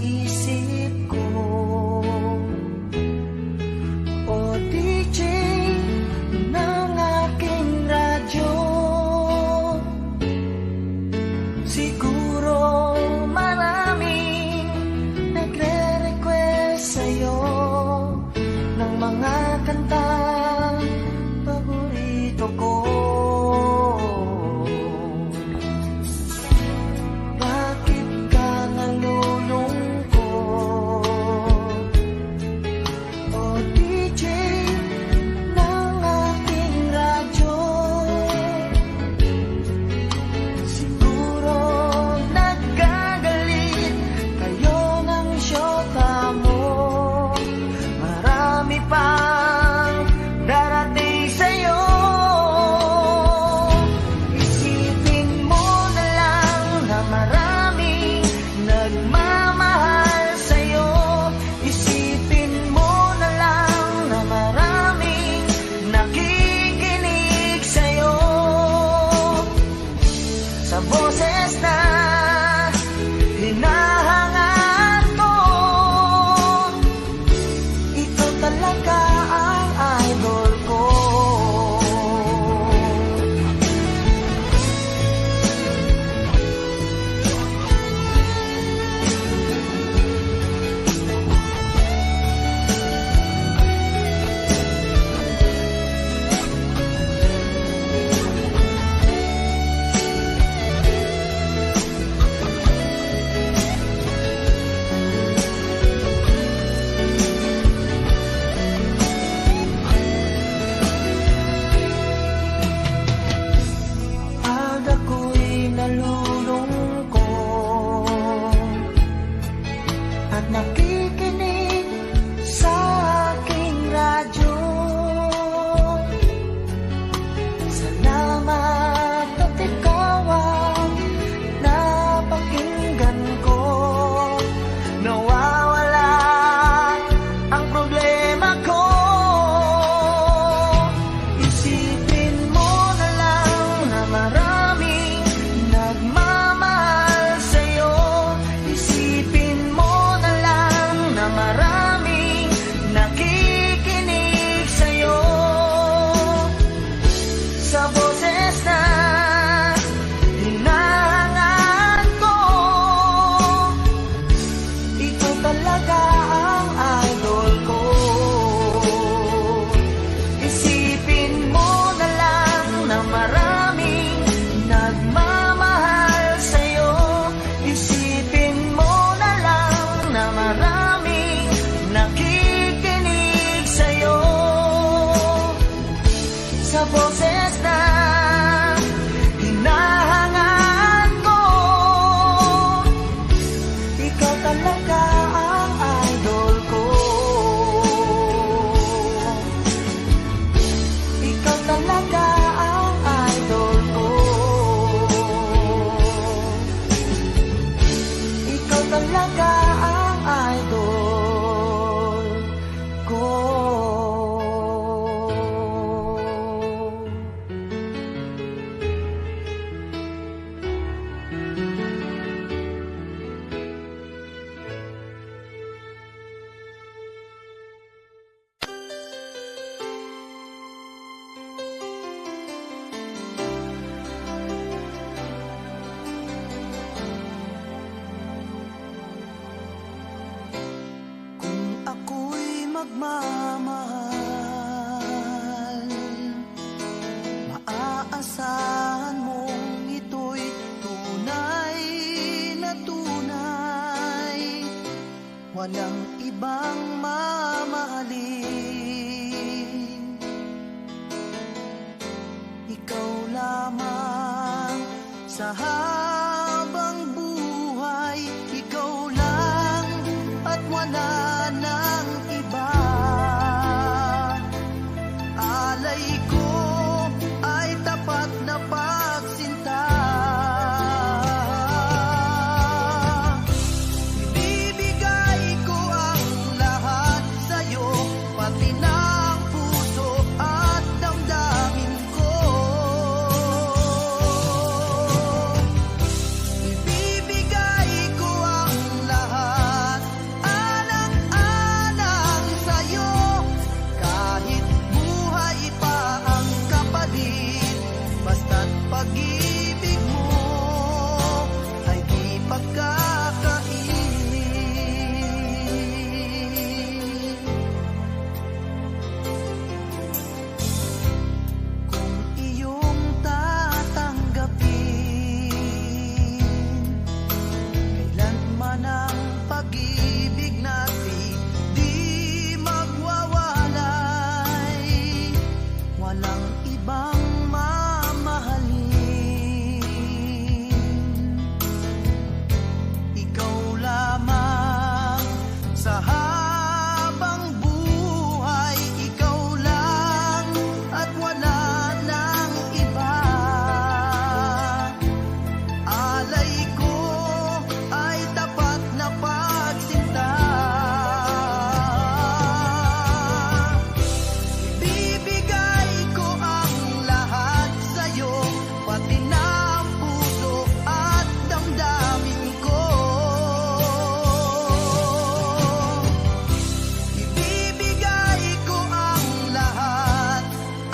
isip ko. O DJ ng aking radyo, siguro maraming nagre-request sa'yo ng mga kantang paborito ko. Bakit ka nalulungkot? O DJ ng aking radyo, siguro nagagalit kayo ng syota mo. Marami pang darating sa'yo. Isipin mo na lang na maraming nagmamahal sa'yo. Isipin mo na lang na maraming nakikinig sa'yo. Sa boses na hinahangad ko, ito talaga ang idol ko. Pag ako'y nalulungkot at nakikinig sa aking radyo, salamat at ikaw ang napakinggan ko. Nawawala ang problema ko. Isipin mo na lang na maraming nagmamahal sa'yo. Isipin mo na lang na maraming nakikinig sa'yo. Sa boses na hinahangad ko, ito talaga ang idol ko. Isipin mo na lang na maraming nagmamahal sa'yo. Isipin mo na lang na maraming nakikinig sa'yo. Sa boses na hinahangad ko, ikaw talaga ang idol ko. Ikaw talaga ang idol ko. Ikaw talaga ang idol ko. Kung ako'y magmamahal, maaasahan mong ito'y tunay na tunay. Walang ibang mamahalin, ikaw lamang sa habang buhay. Ikaw lang at wala nang iba. Alay ko ay tapat na pagsinta. Ibibigay ko ang lahat sa'yo, pati ng puso at damdamin ko. ibang mamahalin. Ikaw lamang sa habang buhay, ikaw lang at wala nang iba. Alay ko ay tapat na pagsinta. Ibibigay ko ang lahat sa'yo, pati na ang puso at damdamin ko. Ibibigay ko ang lahat,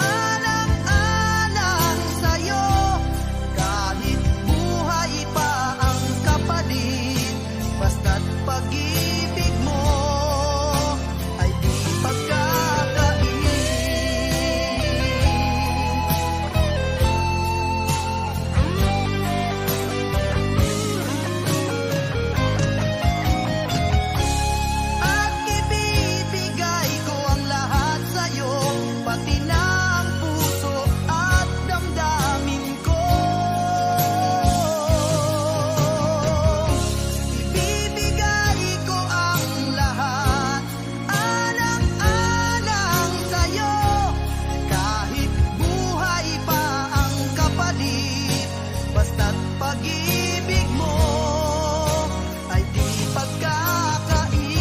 alang-alang sa'yo, kahit buhay pa ang kapalit. Basta't pag-ibig mo ay di pagkakain. At ibibigay ko ang lahat sa'yo, pati na ang puso at damdamin ko. Ibibigay ko ang lahat, alang-alang sa'yo, kahit buhay pa ang kapalit. Basta't pag-ibig mo ay di pagkakain.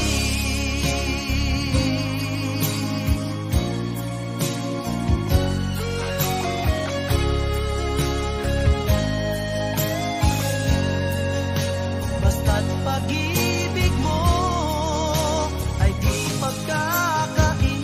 Basta't pag-ibig mo ay di pagkakain.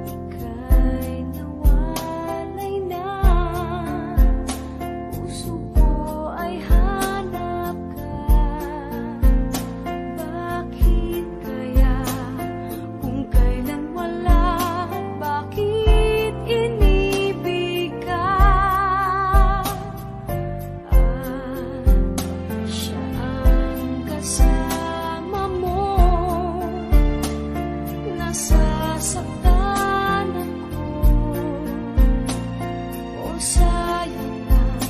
Ika'y nawalay na, puso ko ay hanap ka. Bakit kaya kung kailan wala, bakit inibig ka? Siya ang kasama mo, nasasaktan ako, o sayang lang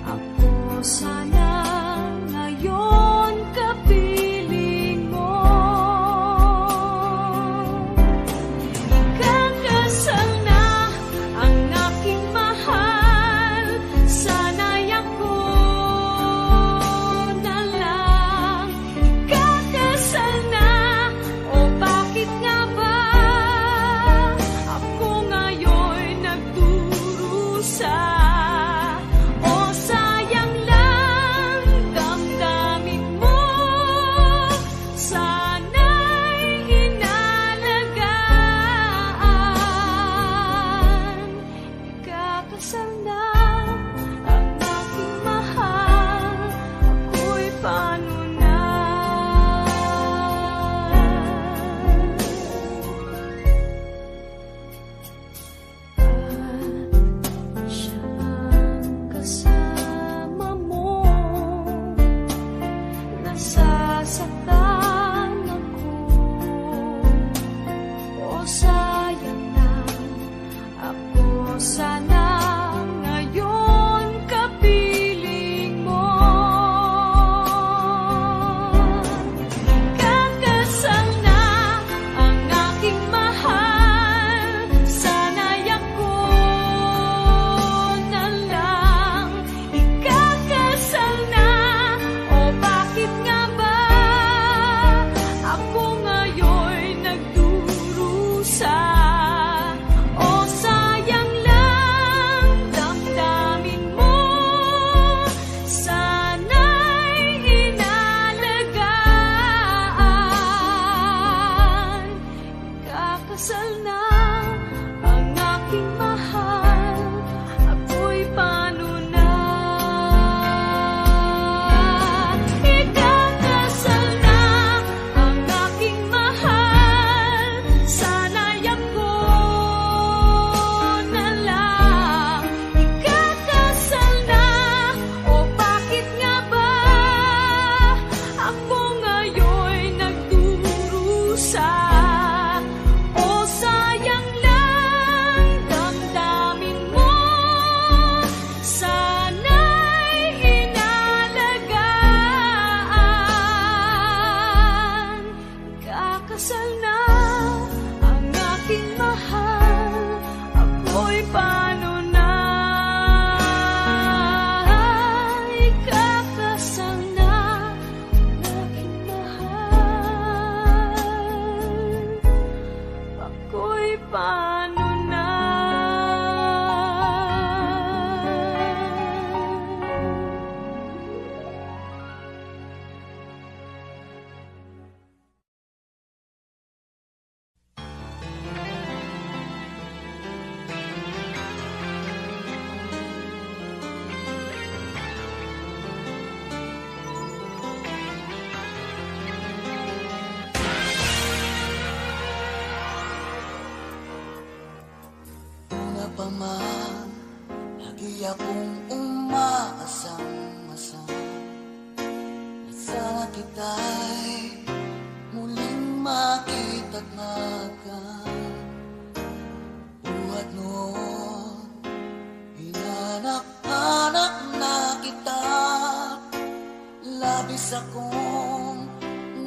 ako. Sana ngayon kapiling mo, ikakasal na ang aking mahal. Sana'y ako na lang ikakasal na, o bakit nga ba Ikakasal na ang aking mahal, ako'y paano na? Ikakasal na ang aking mahal, sana'y ako na lang. Ikakasal na, o bakit nga ba ako ngayon'y nagdurusa? O sayang lang damdamin mo, sana'y inalagaan. Ikakasal na ang aking mahal, ako'y paano na? Ikakasal na ang aking mahal, ako'y paano na? Una pa man, lagi akong umaasang-asang na sana kita'y muling makita't magan. Buhat noon, hinanap-hanap na kita, labis akong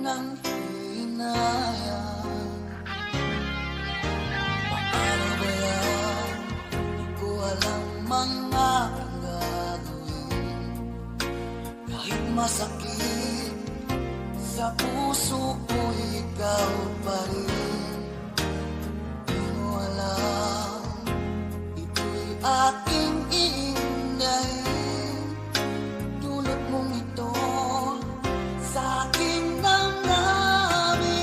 nang hinayang. Paano ba yan? Di ko alam mga aking gagawin. Kahit masakit sa puso ko, ikaw pa rin. Di mo alam, ito'y aking iindahin. Dulot mong ito sa aking damdamin.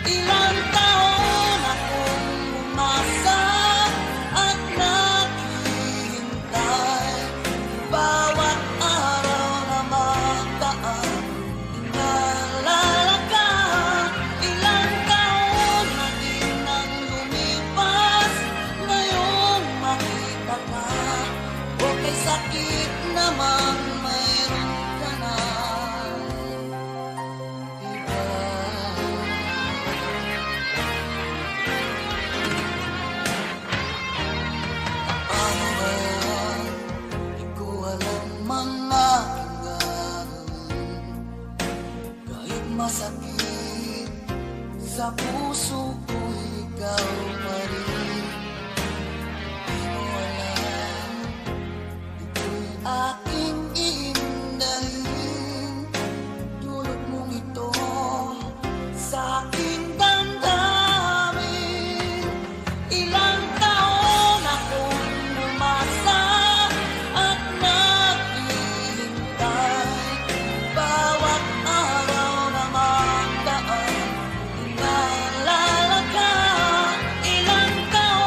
Ilang taon akong umasa at naghihintay. Bawat araw na magdaan, inaalala ka. Ilang taon na din ang lumipas, ngayong makita ka. O kay sakit naman mayroon ka na iba. Paano ba yan? Di ko alam mga aking gagawin. Kahit masakit sa puso ko, ikaw pa rin. Di mo alam, ito'y aking iindahin. Dulot mong ito sa aking damdamin. Ilang taon akong umasa at naghihintay. Bawat araw na magdaan, inaalala ka. Ilang taon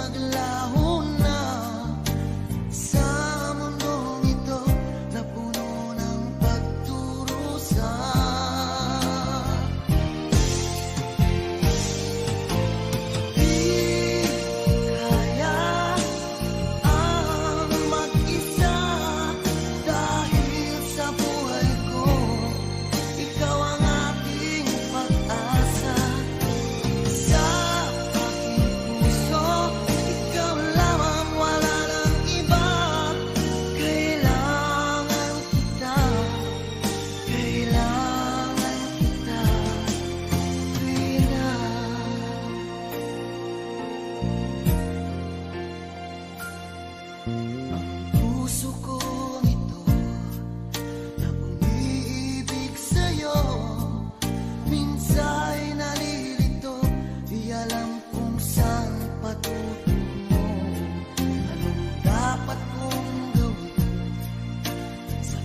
naglaho na sa mundong ito na puno ng pagdurusa. Di kaya ang mag-isa dahil sa buhay ko, ikaw ang aking pag-asa. Sa aking puso, ikaw lamang, wala nang iba. Kailangan kita, kailangan kita, Rina. Puso ko ito na umiibig sa'yo, minsa'y nalilito, di alam kung saan patutungo. Anong dapat kong gawin sa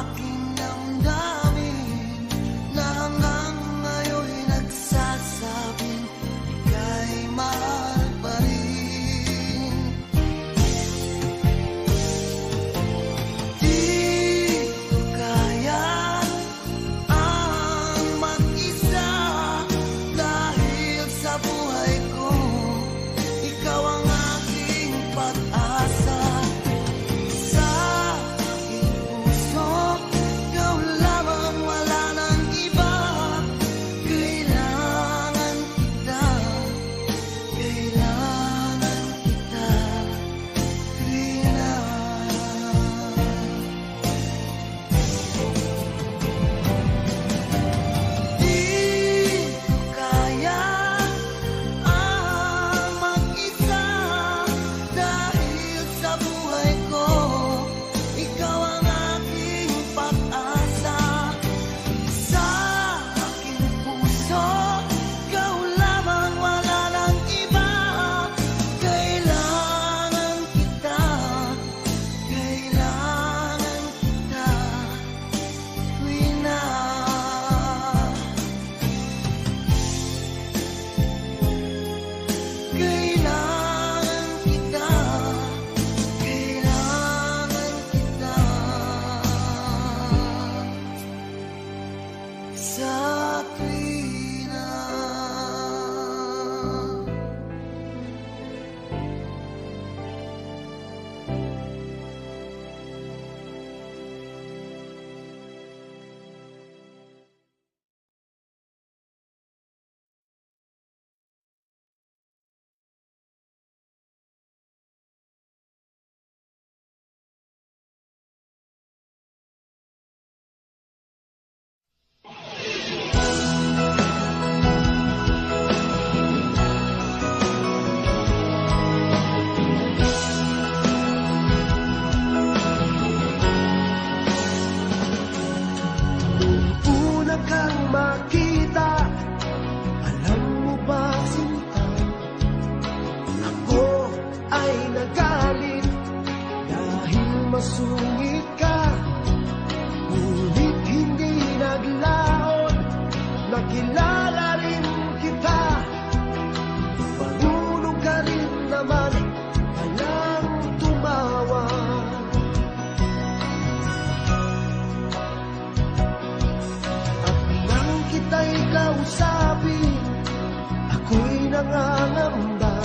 aking damdamin na hanggang ngayon'y nagsasabing ika'y mahal pa rin. Di ko kaya ang mag-isa dahil sa buhay ko, ikaw ang aking pag-asa. Sa aking puso, ikaw lamang, wala nang iba. Kailangan kita, kailangan kita, Rina. Di ko kaya ang mag-isa dahil sa buhay ko, ikaw ang aking pag-asa. Sa aking puso, ikaw lamang, wala nang iba. Kailangan kita, kailangan kita, Rina. Kailangan kita, kailangan kita, sa tuwina. Una kang makita, alam mo ba, sinta, ako ay nagalit dahil masungit ka. Ngunit hindi naglaon, nakilala rin kita. Marunong ka rin naman palang tumawa. At nang kita'y kausapin, ako'y nangangamba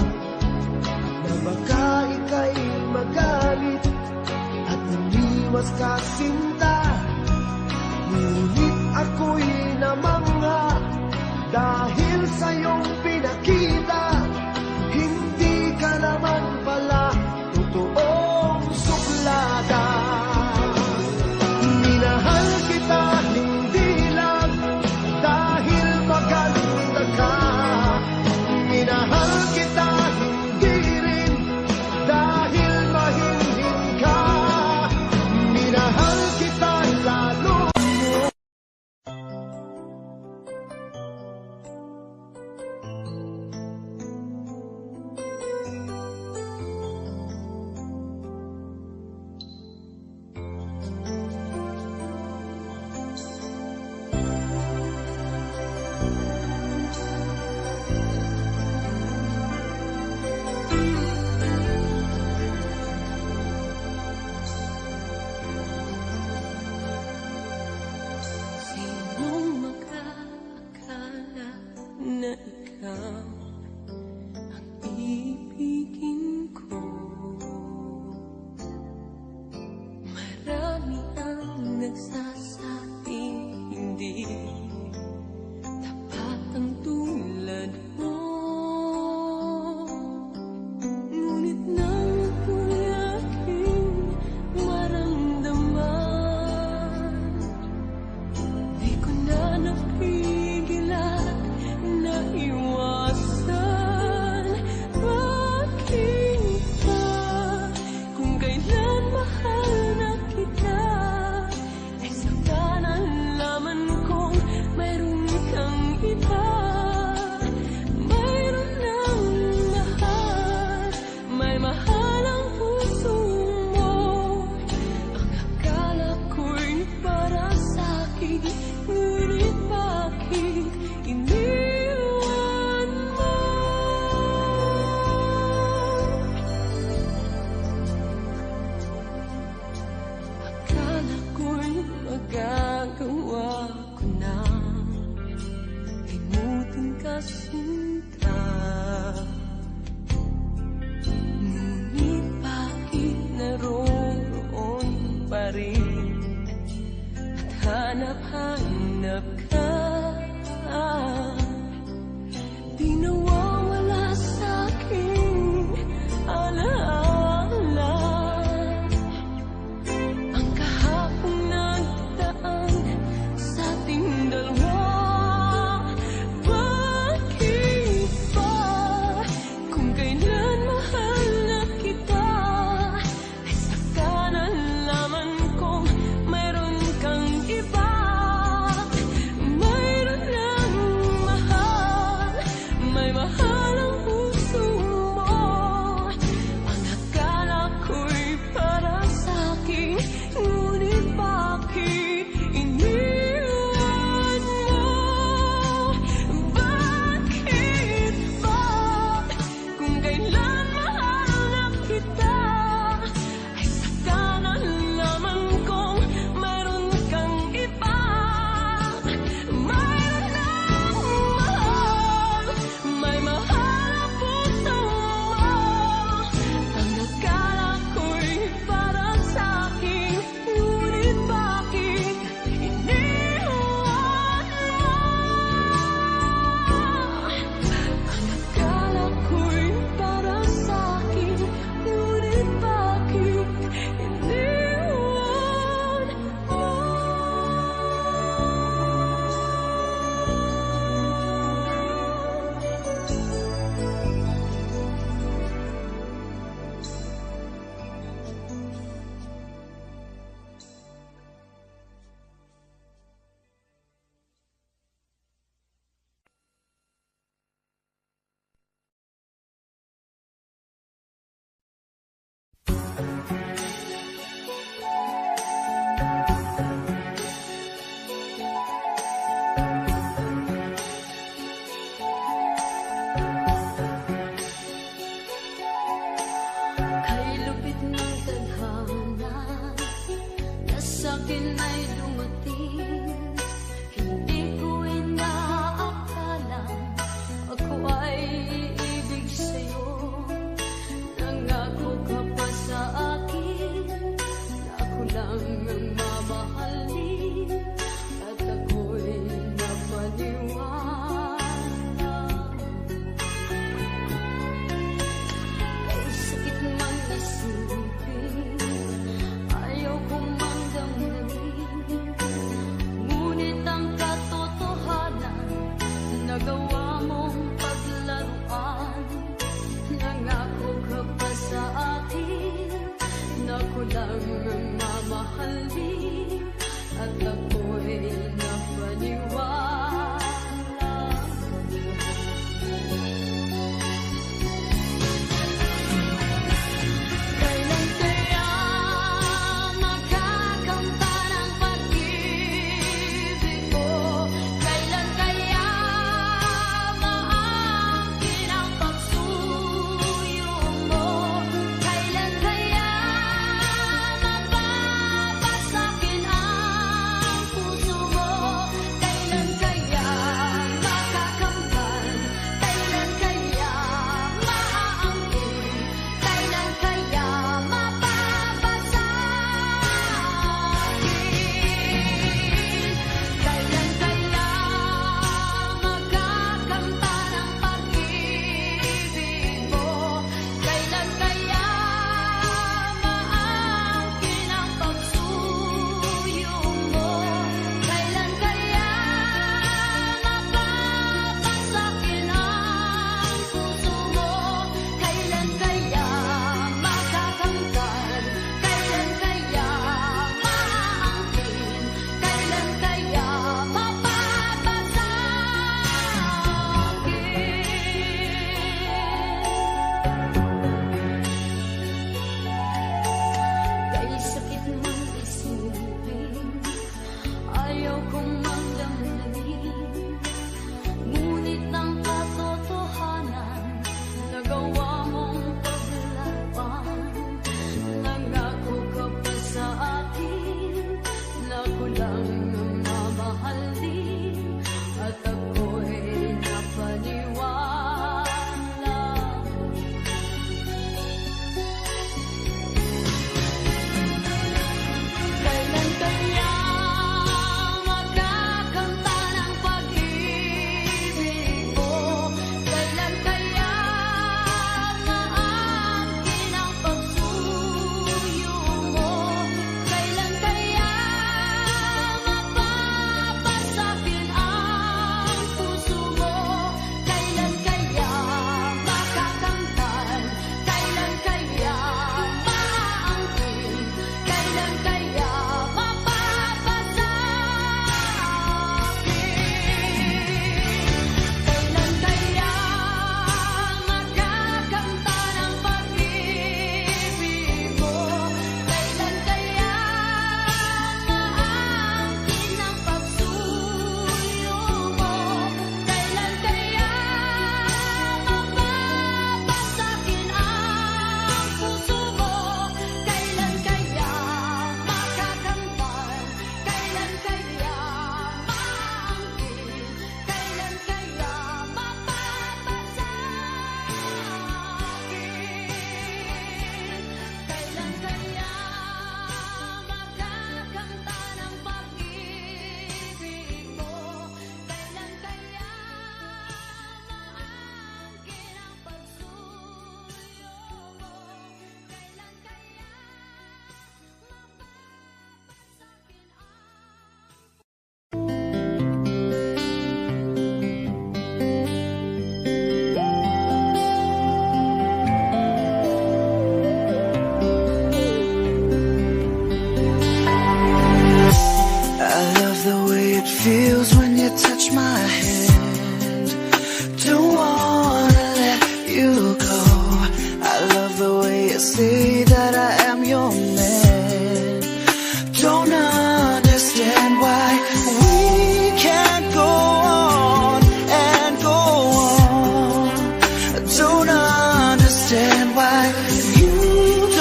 na baka ika'y magalit at umiwas ka, sinta. Ngunit ako'y namangha dahil sa iyong pinakita. Hindi ka naman pala totoong suplada. Minahal kita hindi lang dahil maganda ka. Minahal kita hindi rin dahil mahinhin ka. Minahal kita lalo. magagawa ko na limutin ka, sinta. Ngunit bakit naroroon pa rin at hanap-hanap ka? Di nawawala sa'king alaala ang kahapong nagdaan sa ating dalawa. Bakit ba kung kailan mahal na kita ay saka nalaman kong mayroon kang iba? Mayroon lang mahal, may mahal ang puso mo. Ang akala ko'y para sa'kin, ngunit bakit iniwan mo? Bakit ba kung kailan mahal na kita ay saka nalaman kong mayroon kang iba? Mayroon lang mahal, may mahal ang puso mo. Ang akala ko'y para sa'kin, ngunit bakit iniwan mo? Ang akala ko'y para sa'kin, ngunit bakit iniwan mo? Kay lupit ng tadhana na sa'kin ay dumating, hindi ko inaakalang ako ay iibig sa'yo. Nangako ka pa sa akin na ako lang ang mamahalin, at ako'y napaniwala. Kay sakit mang isipin, ayaw kong mang damdamin say that I am your man. Don't understand why we can't go on and go on. Don't understand why you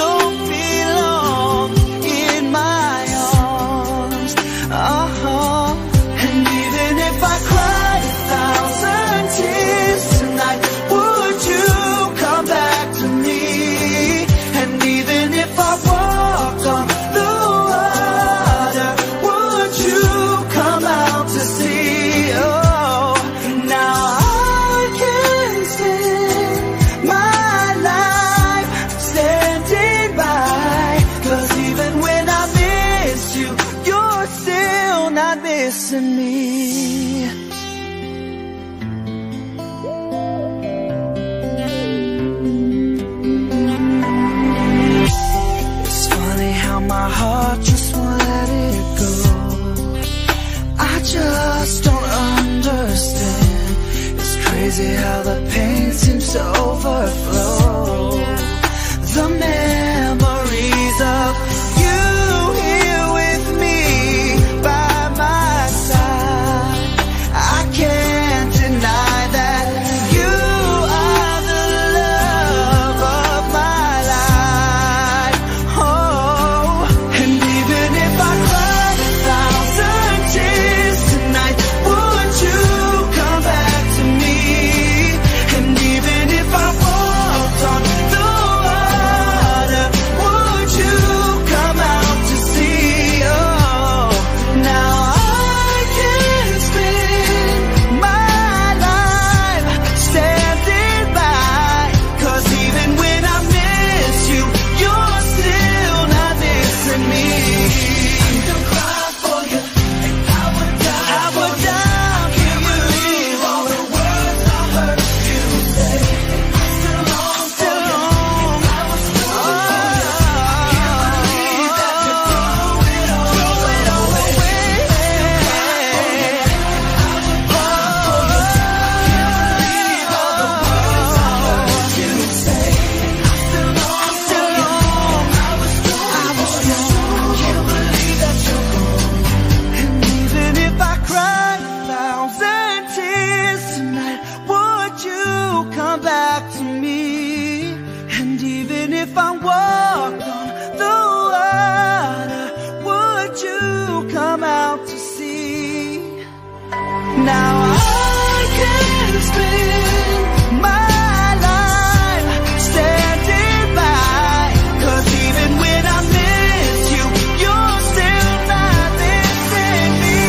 don't belong in my arms. And even if I cried 1,000 tears tonight, would you come back to me? And even if I walked on the water, would you come out to sea? Oh, now I can spend my life standing by, 'cause even when I miss you, you're still not missing me. It's funny how my heart just won't let it go. I just don't understand. It's crazy how the pain seems to overflow. The memories of you here with me by my side, I can't deny that you are the love of my life. Oh, and even if I cried 1,000 tears tonight, would you come back to me? And even if I walked on the water, would you come out to sea? Oh, now I can spend my life standing by, 'cause even when I miss you, you're still not missing me. I could cry for you, and I would die for you. All the words I heard you say, I still long for you. I was I can't believe that you throw it all away. Even if I cried 1,000 tears tonight, would you come back to me? And even if I walked on the water, would you come out to sea? Now I can spend my life standing by, 'cause even when I miss you, you're still not missing me.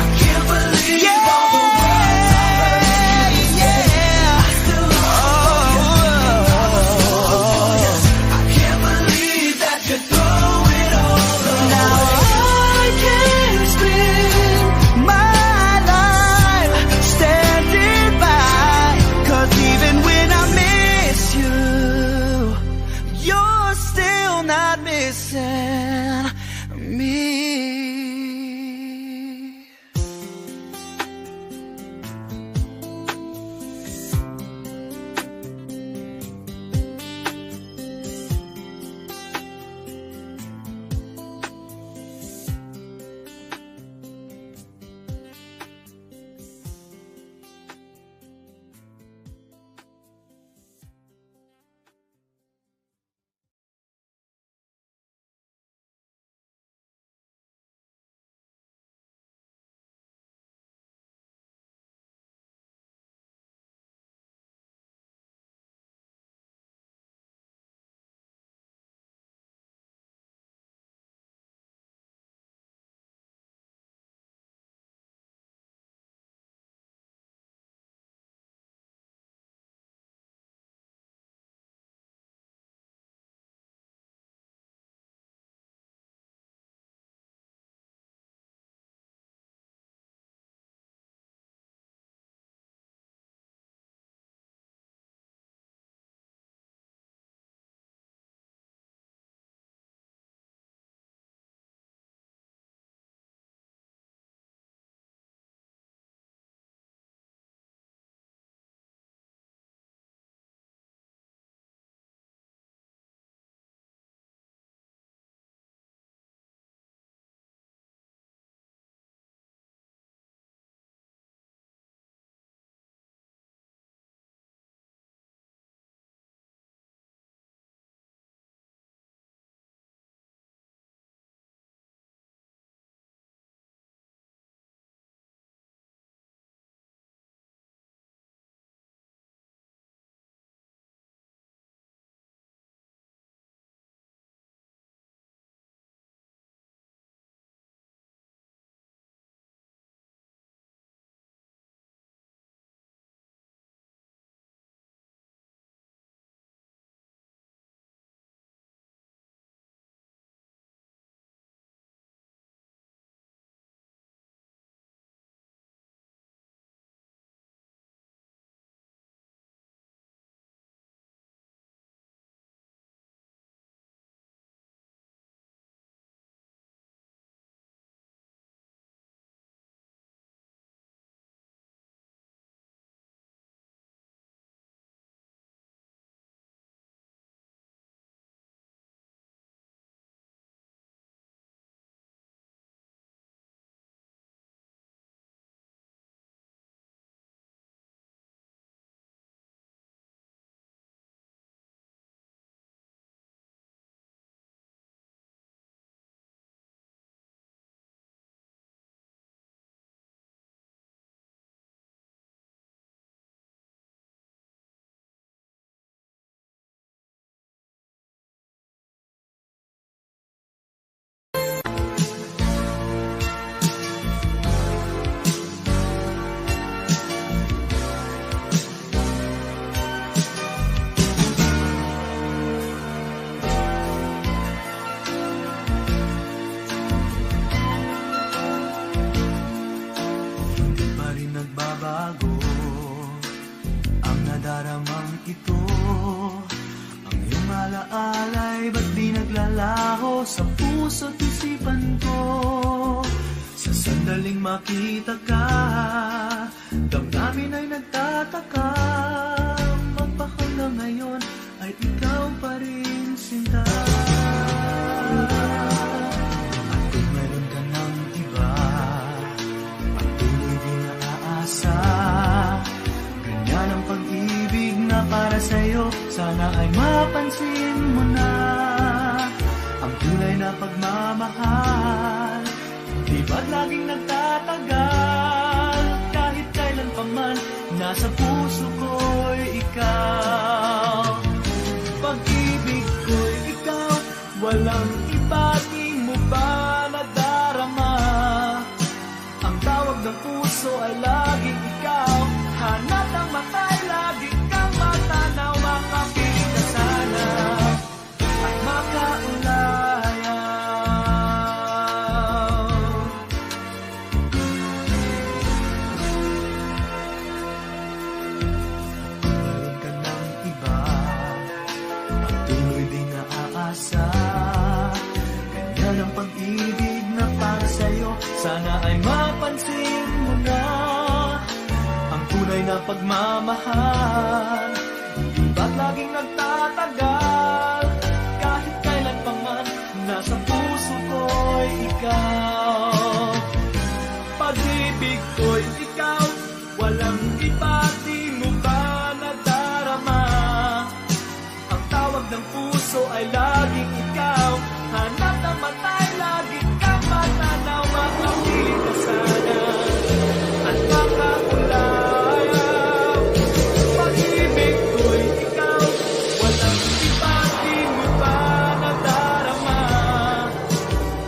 I can't believe all the words I heard you say. I still long for you. I can't believe that you throw it all away. Now I nadaramang ito. Ang iyong alaalay, ba't di naglalaho sa puso't isipan ko? Sa sandaling makita ka, damdamin ay nagtataka. Magpakahanggang ngayon ay ikaw pa rin, sinta. At kung meron ka ng iba, patuloy din naaasa. Ganyan ang pag-ibig na para sa'yo, sana ay mapansin mo na. Ang tunay na pagmamahal, di ba't laging nagtatagal? Kahit kailan pa man, nasa puso ko'y ikaw. Pag-ibig ko'y ikaw, walang iba. Di mo ba nadarama? Ang tawag ng puso ay laging ikaw. Hanap ng mata'y lagi kang matanaw. Makapiling ka sana at makaulayaw. Meron ka ng iba, patuloy din naaasa. Ganyan ang pag-ibig na para sa'yo, sana ay mapansin mo na. Ang tunay na pagmamahal, di ba't laging nagtatagal? Kahit kailan pa man, nasa puso ko'y ikaw. Pag-ibig ko'y ikaw, walang iba. Di mo ba nadarama? Ang tawag ng puso ay laging ikaw. Hanap ng mata'y lagi kang matanaw. Makapiling ka sana at makaulayaw. Pag-ibig ko'y ikaw, walang iba. Di mo ba nadarama?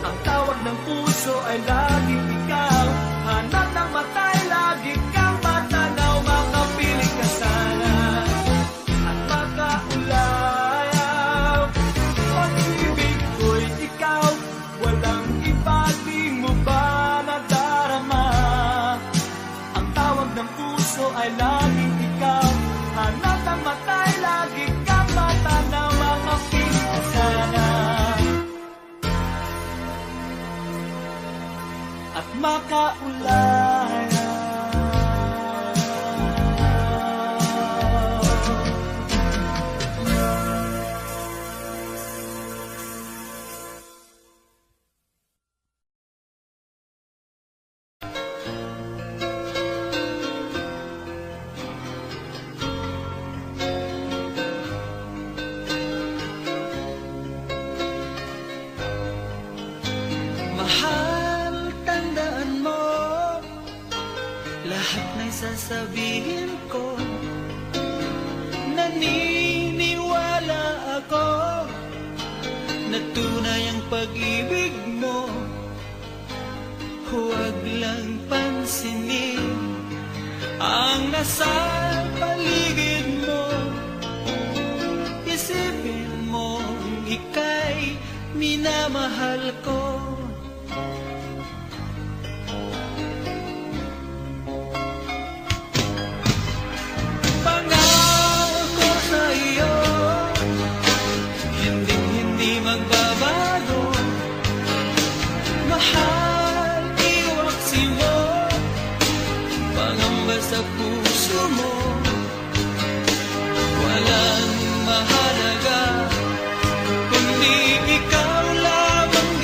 Ang tawag ng puso ay laging ikaw. Hanap ng mata'y lagi kang matanaw. Makapiling ka sana at makaulayaw. Pag-ibig ko'y ikaw, walang iba. Di mo ba nadarama? Ang tawag ng puso ay laging ikaw. Hanap ng mata'y lagi kang matanaw. Makapiling ka sana at makaulayaw. Mahal, tandaan mo, lahat na'y sasabihin ko. Naniniwala ako na tunay ang pag-ibig mo. Huwag lang pansinin ang nasa paligid mo. Isipin mo ika'y minamahal ko. Pangako sa iyo, hindi magbabago. Mahal, iwaksi mo, pangamba sa puso mo. Walang mahalaga kundi ikaw lamang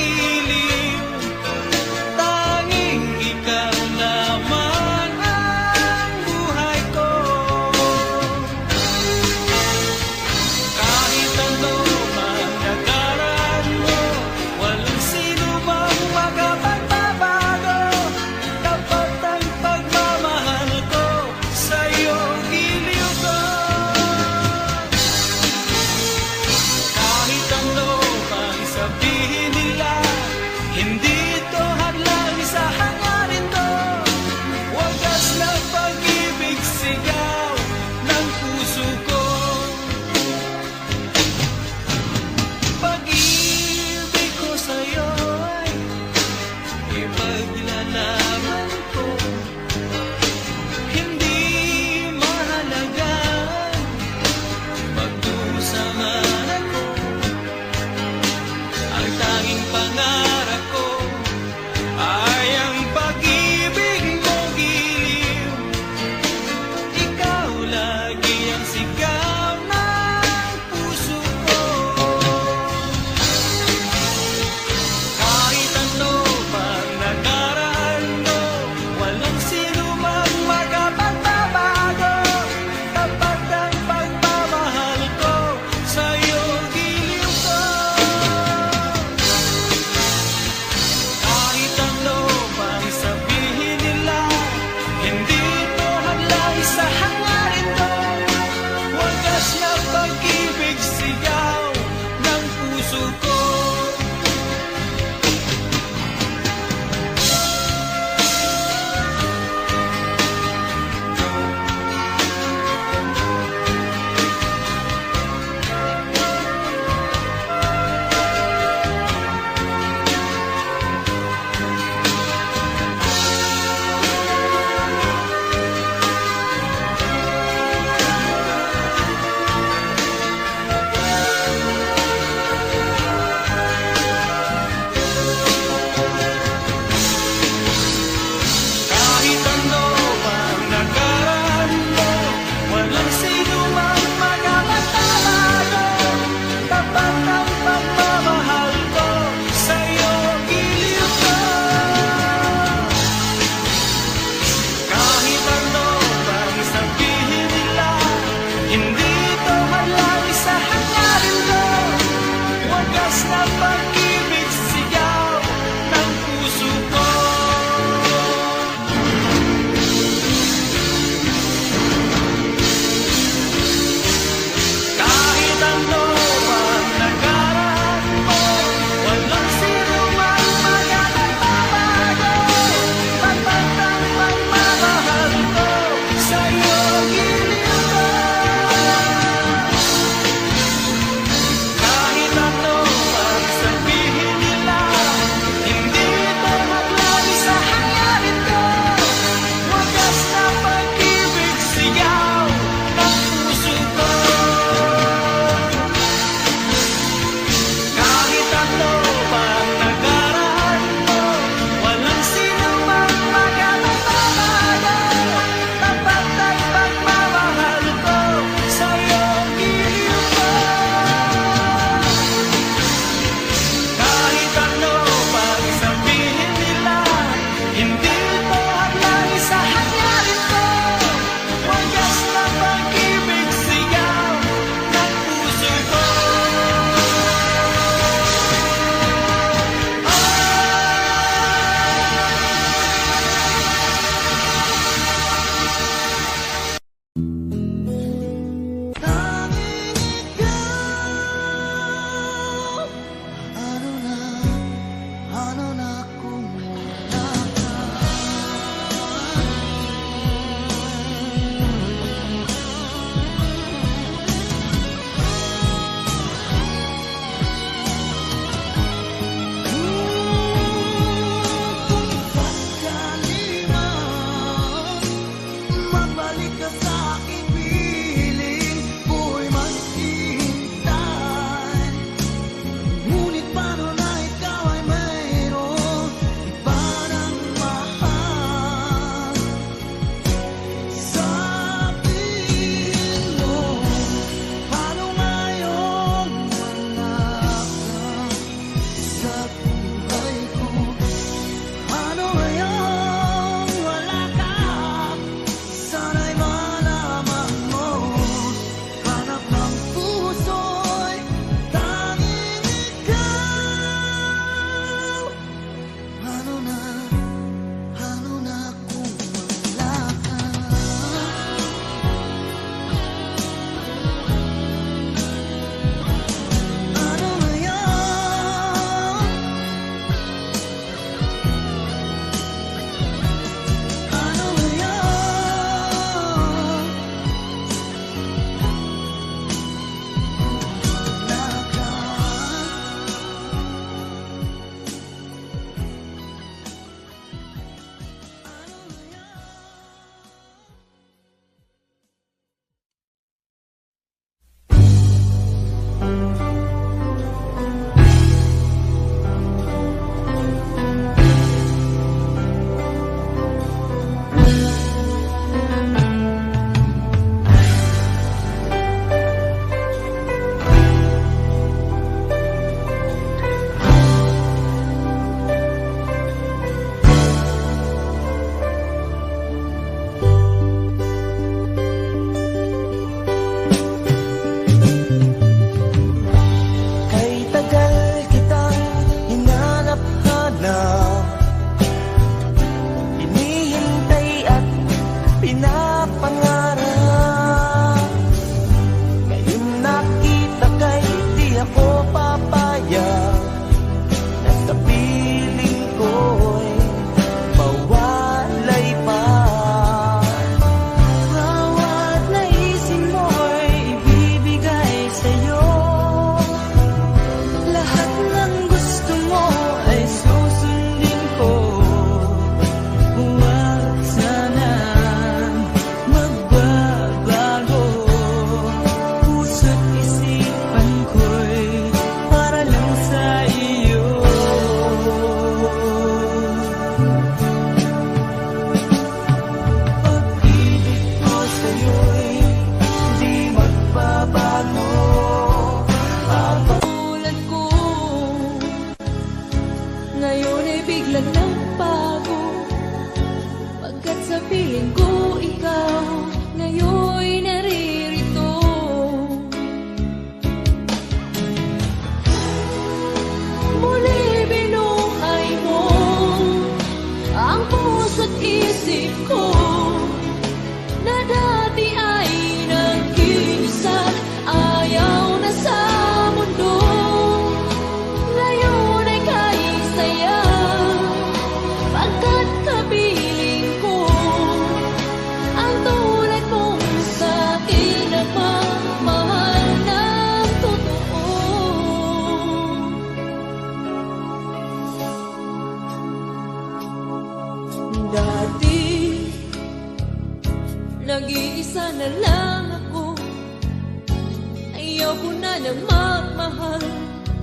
nagmamahal,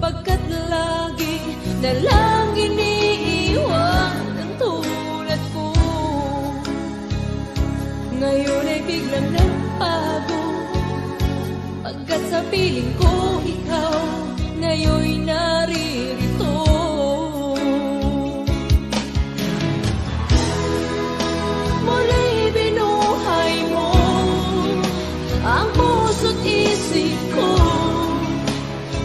pagkat lagi na lang iniiwan ang tulad ko. Ngayon ay biglang nagbago, pagkat sa piling ko ikaw ngayon'y naririto. Muli binuhay mo ang puso't isip ko,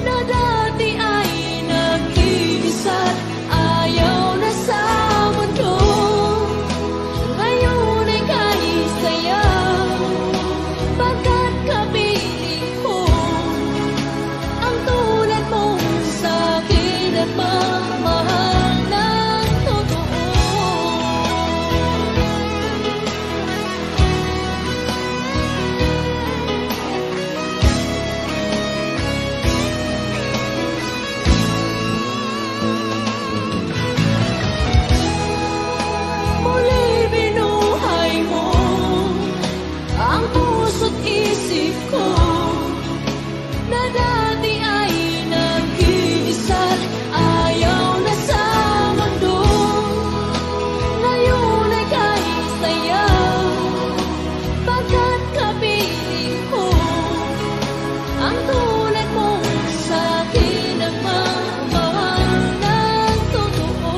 na dati ay nag-iisa't ayaw na sa mundo. Ngayon ay kahit saya, pagkat kapiling ko ang tulad mo sa'kin at mamahal ng totoo. Muli binuhay mo ang puso't isip ko, na dati ay nag-iisa't ayaw na sa mundo. Ngayon ay kahit saya, pagkat kapiling ko ang tulad mo sa'kin ang mamahal ng totoo.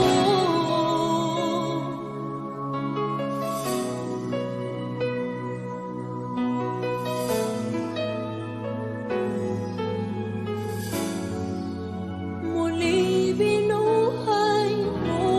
Muli binuhay mo.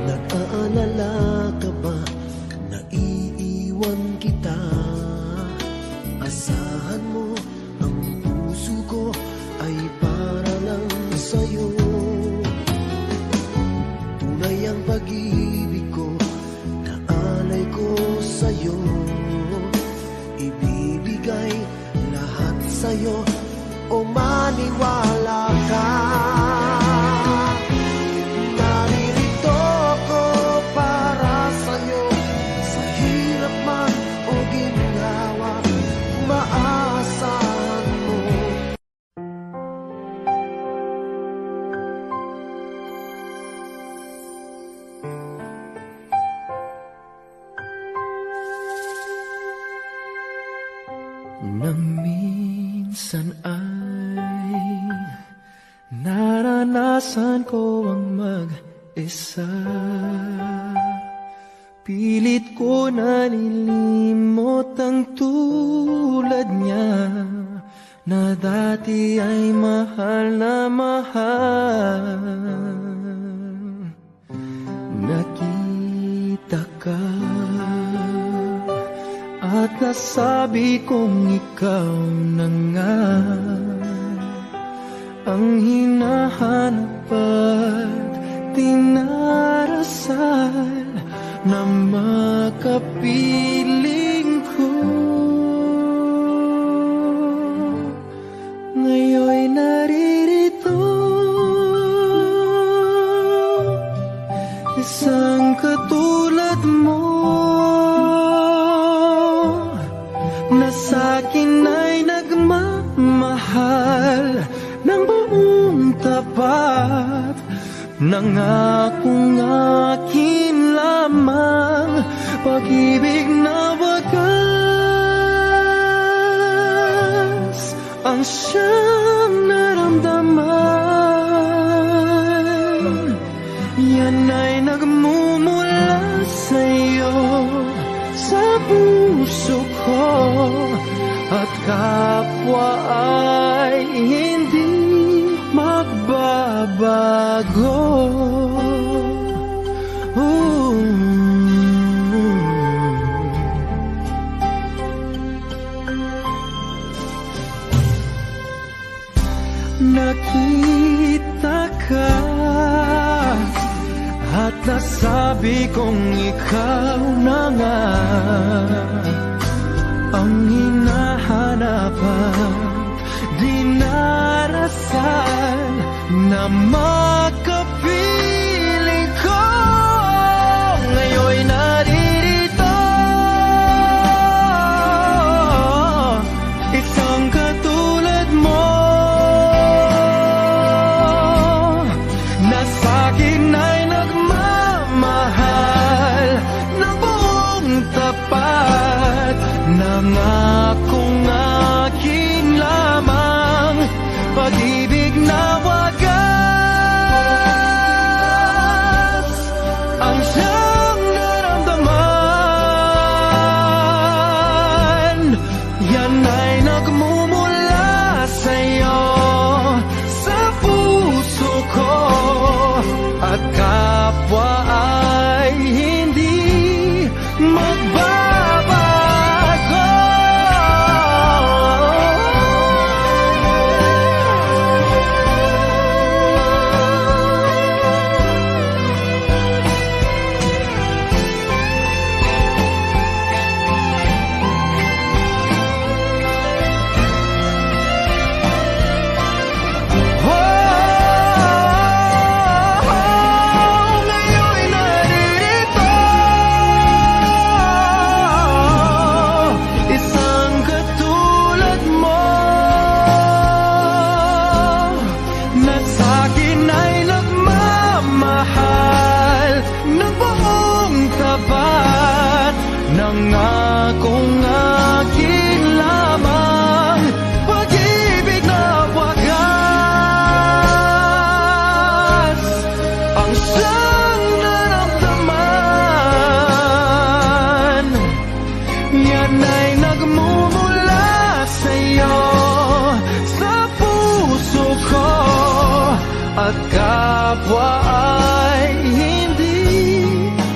Nag-aalala ka ba na iiwan kita? Asahan mo, ang puso ko ay para lang sa'yo. Tunay ang pag-ibig ko, na alay ko sa'yo. Ibibigay lahat sa'yo, o maniwala ka. Naririto ko para sa'yo, sa hirap man o ginhawa, maasahan mo. Na minsan ay naranasan ko ang mag-isa. Pilit ko na nilimot ang tulad niya, na dati ay mahal na mahal. Nakita ka at nasabi kong ikaw na nga ang hinahanap at tinarasal na makapiling ko. Ngayon'y naririto, isang katulad mo, na sa'kin ay nagmamahal ng buong tapat. Nangakong akin lamang, pag-ibig na wagas ang siyang naramdaman. Yan ay nagmumula sa'yo, sa puso ko, at kapwa ay hindi magbabago. Nakita ka at nasabi kong ikaw na nga ang hinahanap at dinarasal na makapiling ko. Ngayon'y naririto, isang katulad mo na sa'kin ay nagmamahal ng buong tapat. Nangakong akin lamang pag-ibig na wagas ang siyang naramdaman. Yan ay nagmumula sa'yo, sa puso ko, at kapwa ay hindi magbabago. Nangakong akin lamang pag-ibig na wagas ang siyang naramdaman. Yan ay nagmumula sa'yo, sa puso ko, at kapwa ay hindi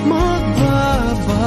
magbabago.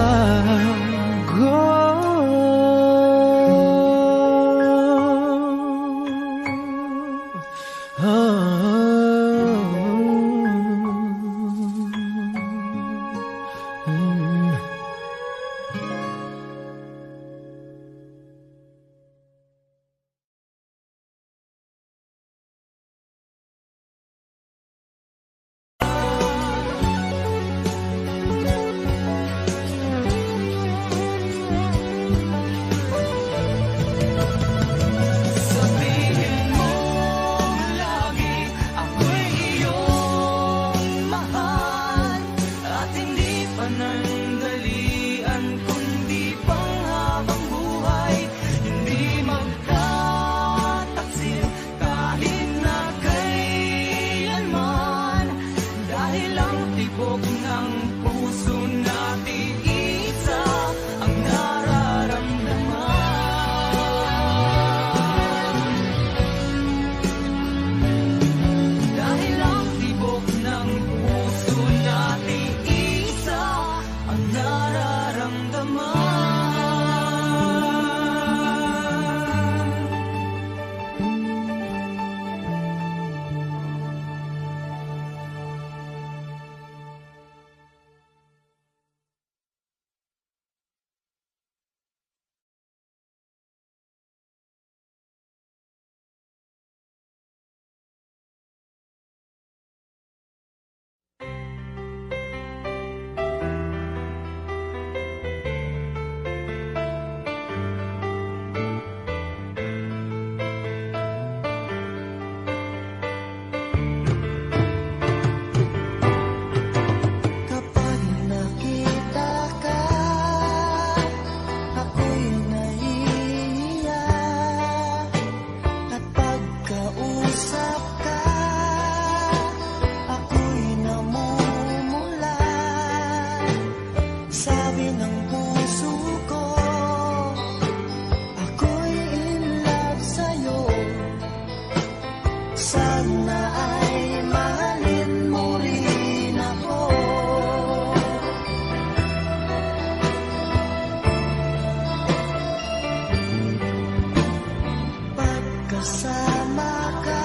Kasama ka,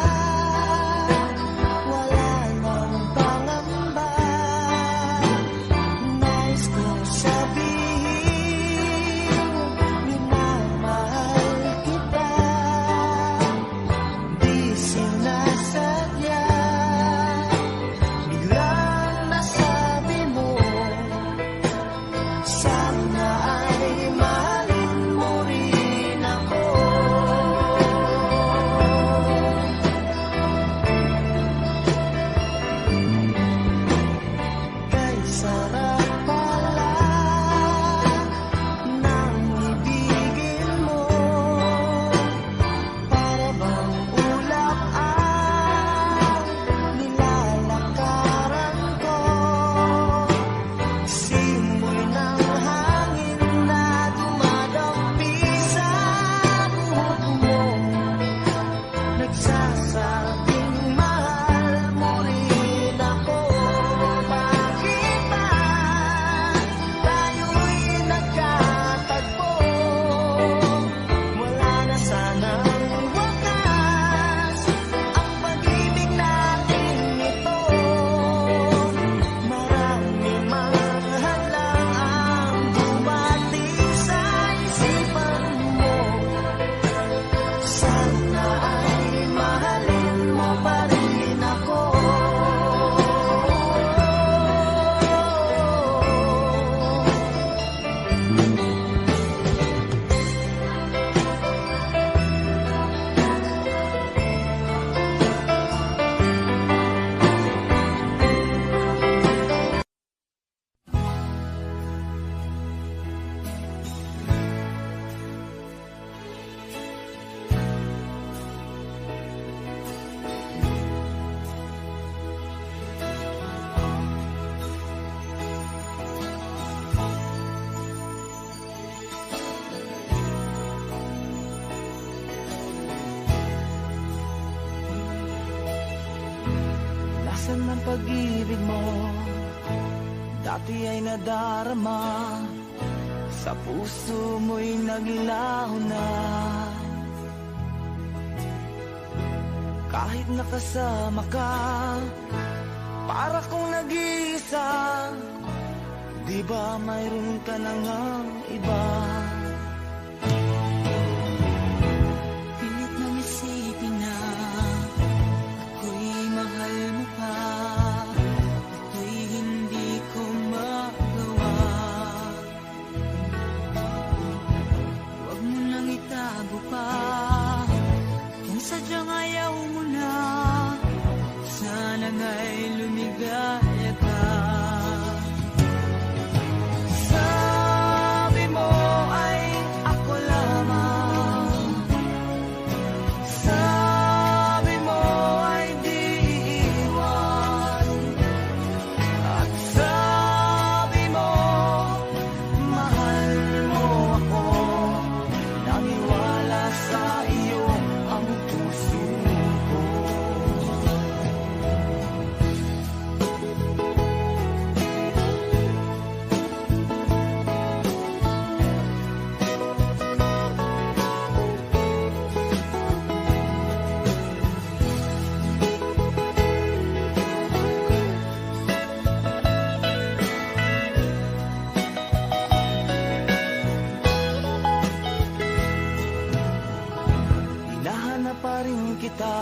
wala nang pangamba. Minsan ang pag-ibig mo dati ay nadarama, sa puso mo'y naglaho na. Kahit nakasama ka, para kong nag-iisa, di ba mayroon ka na ngang iba? Pilit nang isipin na ako'y mahal mo pa, ito'y hindi ko magawa. Huwag mo nang itago pa, kung sadyang ayaw mo na, sana nga'y lumigaya ka. Sabi mo ay ako lamang, sabi mo ay di iiwan, at sabi mo mahal mo ako, naniwala sa iyo ang puso ko. Hinahanap pa rin kita,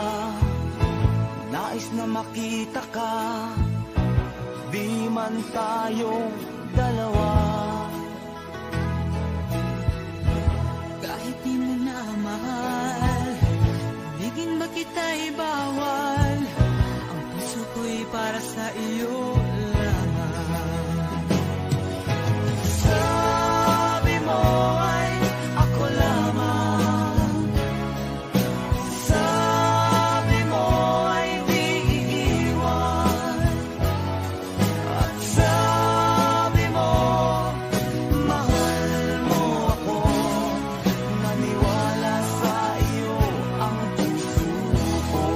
nais na makita ka, di man tayong dalawa. Kahit di mo na mahal, bigin ba kita'y bawal, ang puso ko'y para sa iyo lamang. Sabi mo ay ako lamang, sabi mo ay di iiwan, at sabi mo mahal mo ako, naniwala sa iyo ang puso ko.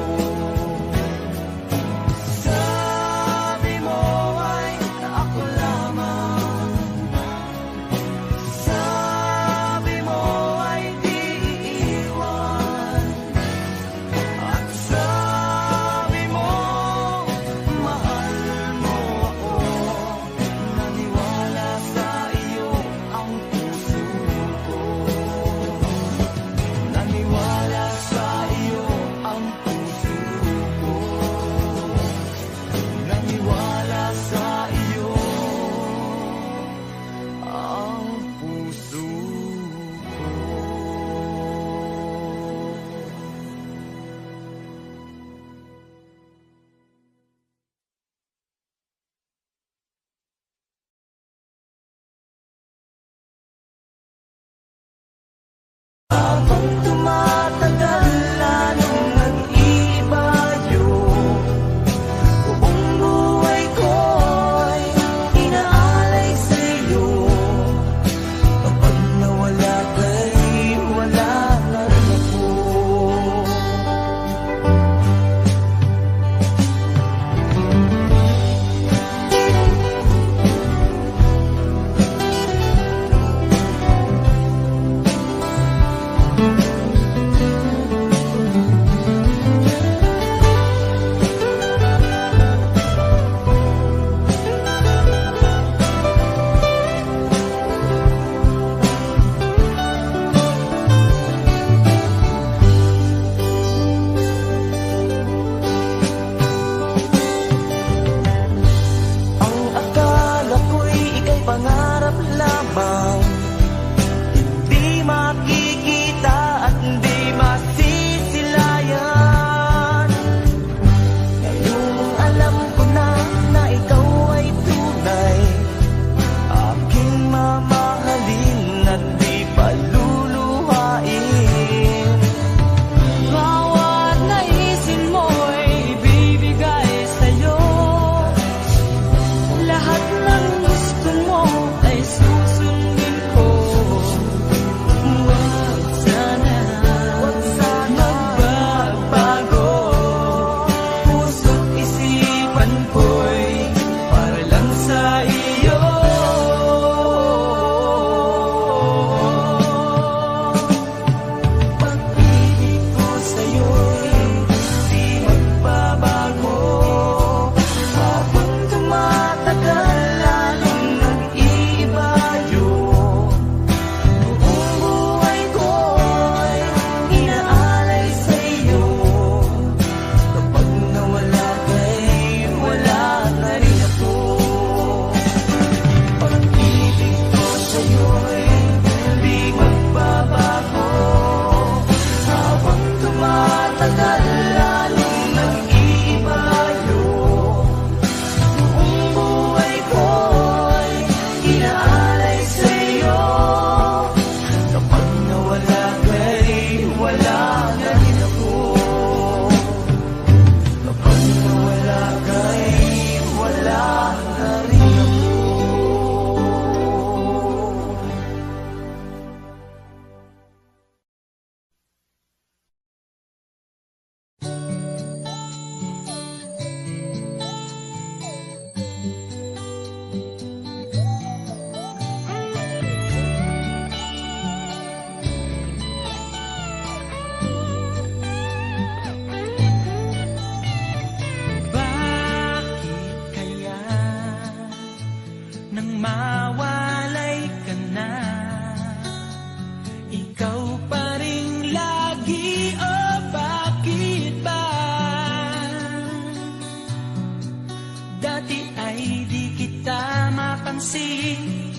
pansin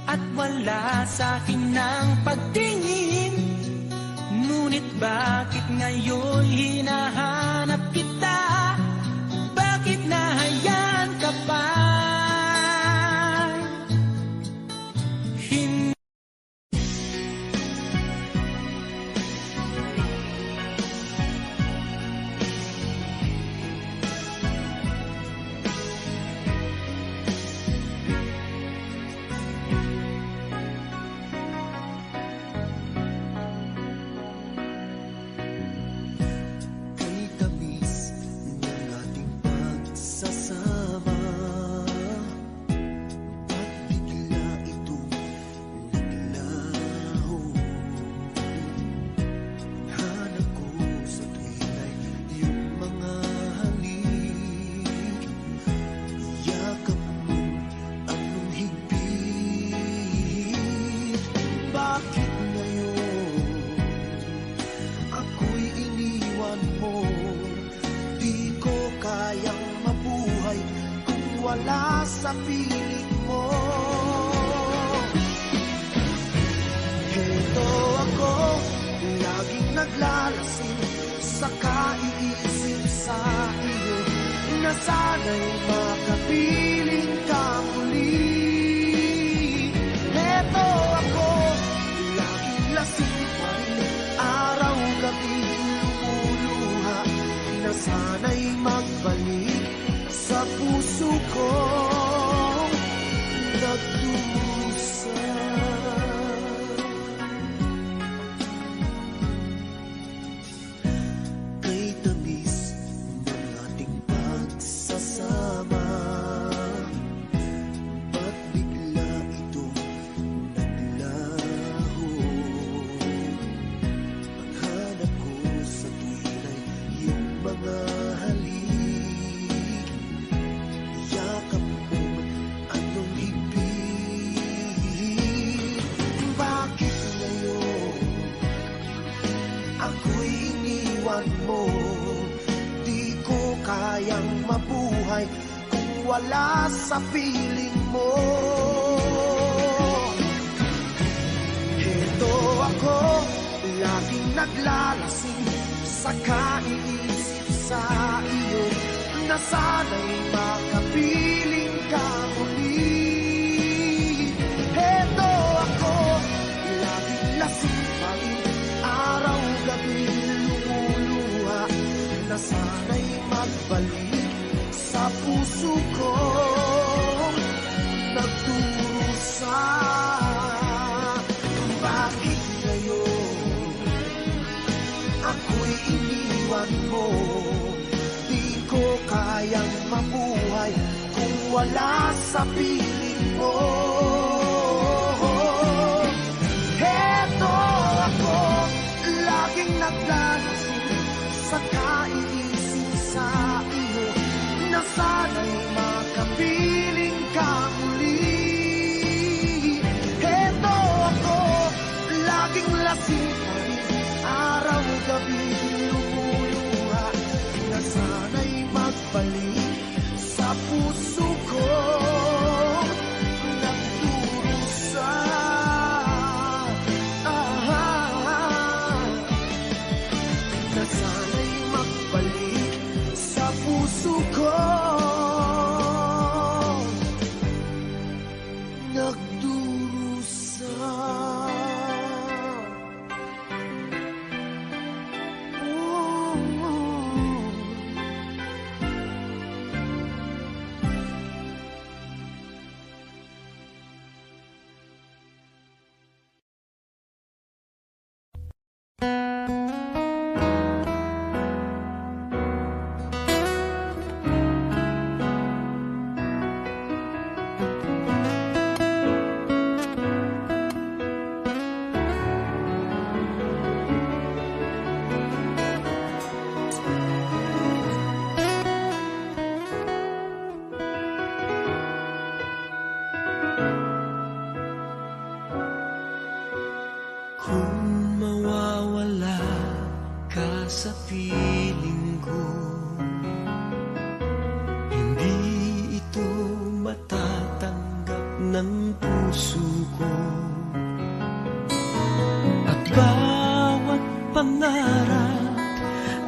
at wala sa akin ng pagtingin. Ngunit bakit ngayon hinahanap kita? Bakit nahayaan ka pa? Hindi Kay tamis ng ating pagsasama, ba't bigla itong naglaho? Hanap ko sa tuwina'y iyong mga halik, yakap mo anong higpit. Bakit ngayon ako'y iniwan mo? Di ko kayang mabuhay kung wala sa piling mo. Heto ako, laging naglalasing sa kaiisip sa iyo, na sana'y makapiling ka muli. Heto ako, laging lasing pa rin, araw-gabi lumuluha, na sana'y magbalik sa puso ko nagdusa. Kay tamis ng ating pagsasama, ba't bigla itong naglaho? Ang hanap ko sa tuwina'y iyong mga halik, yakap mo anong higpit. Bakit ngayon ako'y iniwan mo? Di ko kayang mabuhay kung wala sa piling mo. Heto ako, laging naglalasing sa kaiisip sa iyo, na sana'y makapiling ka muli. Heto ako, laging lasing pa rin, araw-gabi lumuluha, na sana'y magbalik sa puso ko nagdusa. Bakit ngayon ako'y iniwan mo? Di ko kayang mabuhay kung wala sa piling mo. Heto ako, laging naglalasing sa kaiisip sa iyo, na sana'y makapiling ka muli. Heto ako, laging lasing pa rin, araw-gabi lumuluha, na sana'y magbalik sa puso ko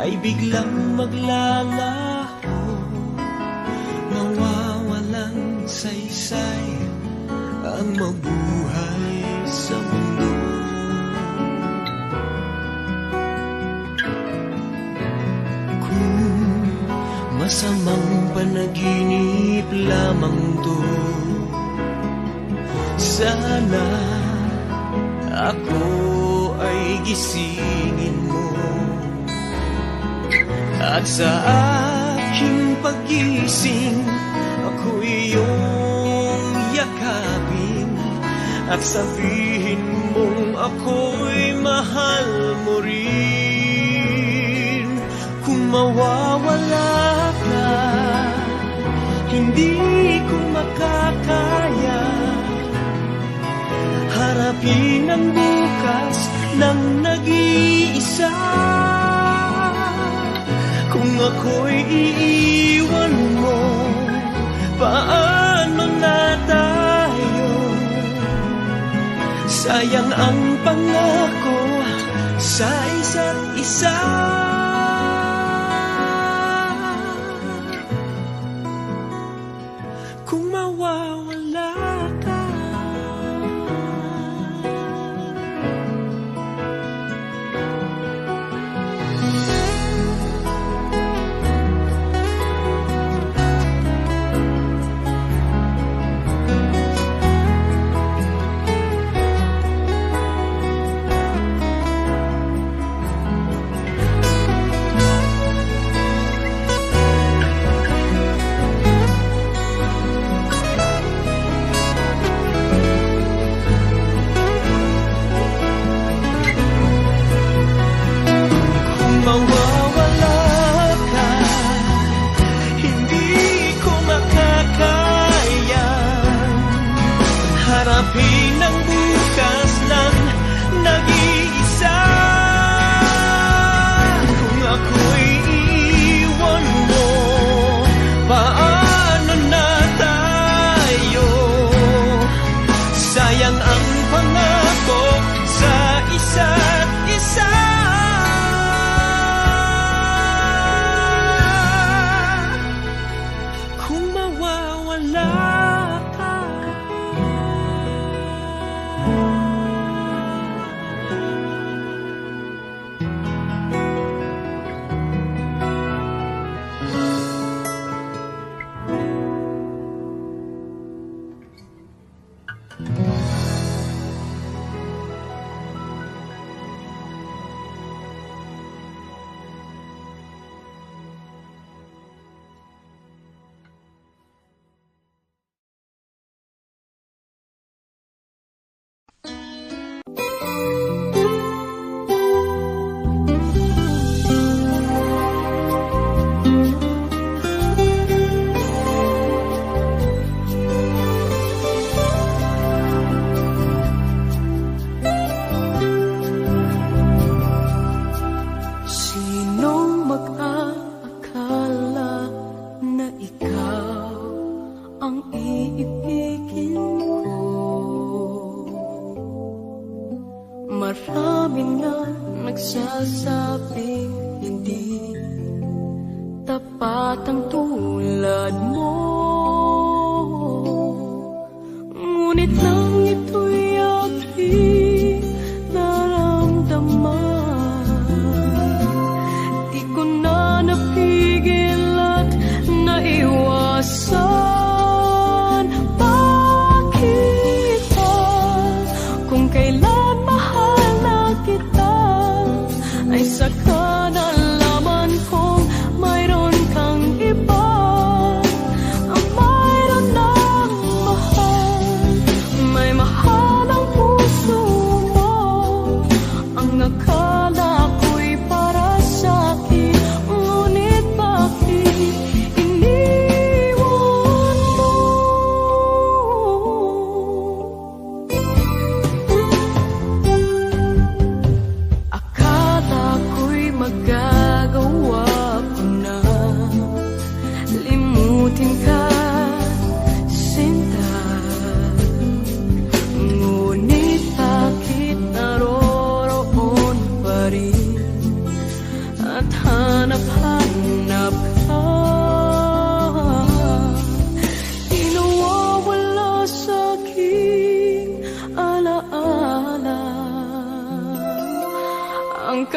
ay biglang maglalaho, mawawalang saysay ang mabuhay sa mundo. Kung masamang panaginip lamang to, sana ako ay gisingin mo, at sa aking paggising ako iyong yakapin, at sabihin mong ako'y mahal mo rin. Kung mawawala ka, hindi ko makakaya harapin ang bukas ng nag-iisa. Kung ako'y iiwan mo, paano na tayo? Sayang ang pangako sa isa't isa. Kung mawawala ka, harapin ang bukas ng nag-iisa. Kung ako'y iiwan mo, paano na tayo? Sayang ang pangako sa isa't isa. Kung mawawala ka, marami nga nagsasabing hindi tapat ang tulad mo. Ngunit lang ito'y aking naramdaman. Di ko na napigil at naiwasan. Bakit ba kung kailan mahal na kita ay saka nalaman kong mayroon kang iba?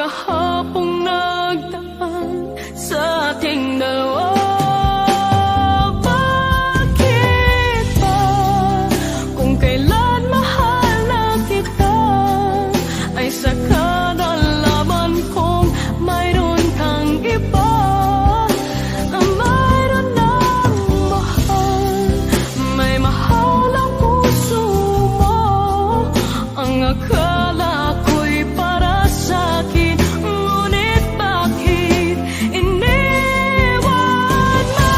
kahapong nagdaan sa ating dalawa. Bakit ba kung kailan mahal na kita ay saka nalaman kong mayroon kang iba? Mayroon ng mahal, may mahal ang puso mo. Ang akala ko'y para sa'kin, ngunit bakit iniwan mo?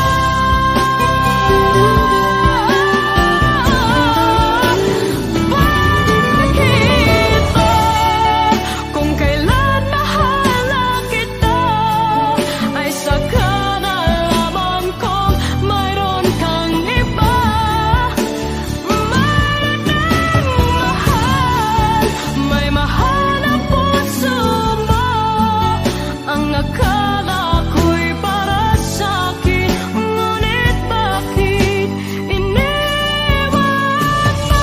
Bakit ba kung kailan mahal na kita ay saka nalaman kong mayroon kang iba? Mayroon ng mahal, may mahal ang puso mo. Ang akala ko'y para sa'kin, ngunit bakit iniwan mo?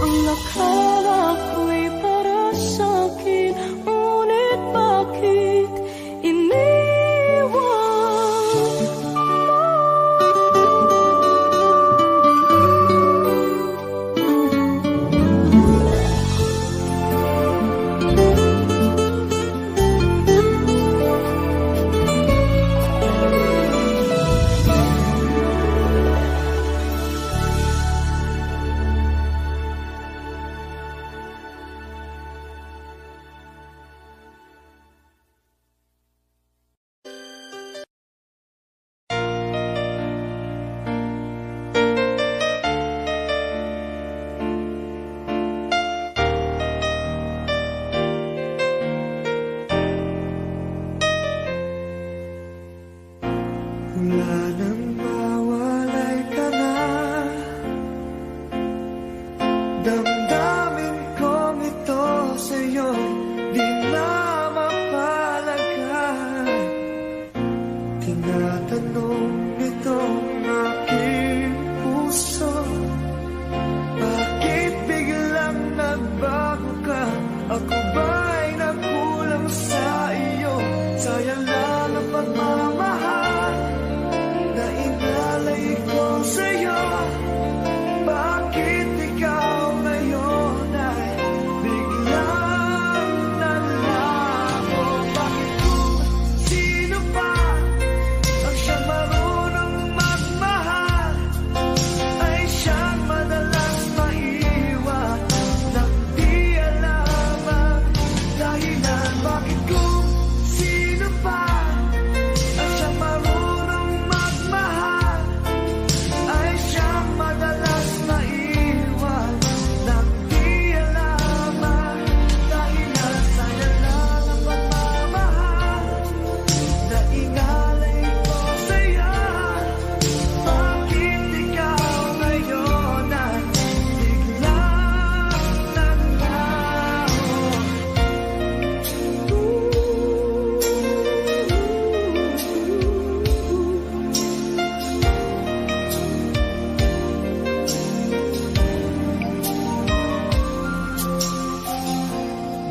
Ang akala ko'y para sa'kin, ngunit bakit iniwan mo? Mula nang mawalay ka na, damdamin kong ito sa'yo di na mapalagay. Tinatanong nitong aking puso, bakit biglang nagbago ka? Ako ba'y nagkulang sa iyo? Sayang lang ang pagmamahal na inalay ko sa'yo. Bakit ikaw ngayon ay biglang nalago? Bakit kung sino pa ang siyang marunong magmahal ay siyang madalas maiwan nang di alam ang dahilan? Bakit kung sino pa ang siyang marunong magmahal ay siyang madalas maiwan nang di alam ang dahilan? Sayang lang ang pagmamahal na inalay ko sa'yo. Bakit ikaw ngayon ay biglang naglaho?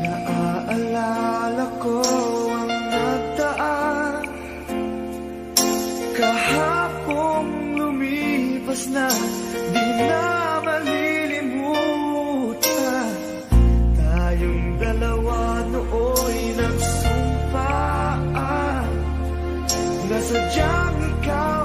Naaalala ko ang nagdaan, kahapong lumipas na, di na malilimutan. Tayong dalawa nooy nagsumpaan na sadyang ikaw